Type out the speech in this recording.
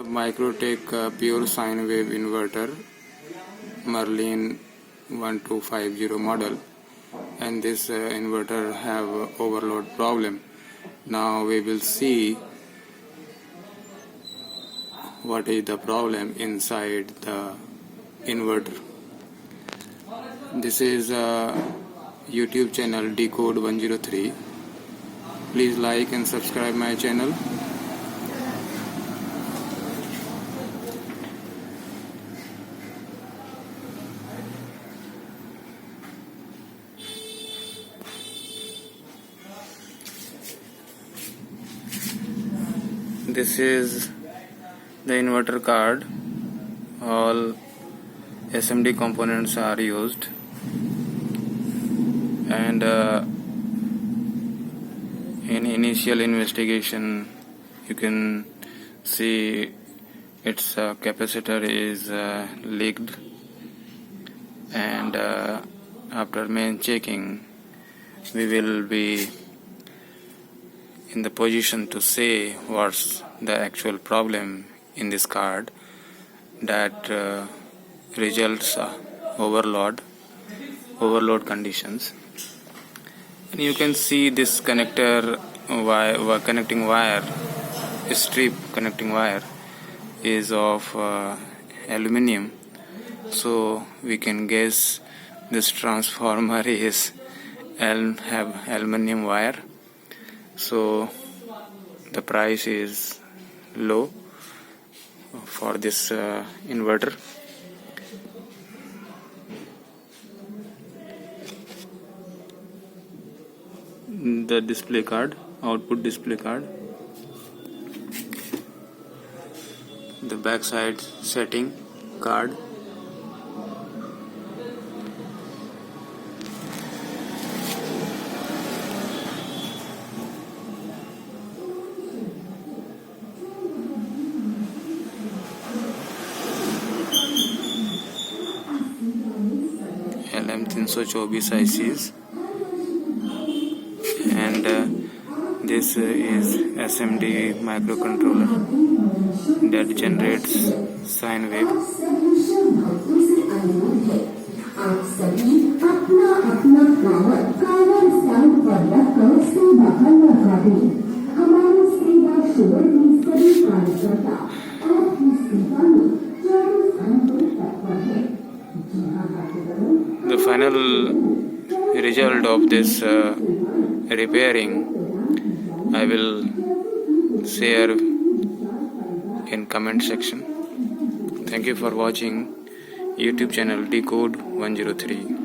MICROTEK Pure Sinewave Inverter MICROTEK 1250 model, and this inverter have overload problem. Now we will see what is the problem inside the inverter. This is YouTube channel Decode 103. Please like and subscribe my channel. This is the inverter card. All SMD components are used, and in initial investigation you can see its capacitor is leaked, and after main checking we will be in the position to say what's the actual problem in this card that results overload conditions. And you can see this connecting wire, strip connecting wire is of aluminium, so we can guess this transformer is have aluminium wire, so the price is low for this inverter. The display card, output display card, the backside setting card, LM324 ICs, and this is SMD microcontroller that generates sine wave. The final result of this repairing I will share in comment section. Thank you for watching YouTube channel Decode 103.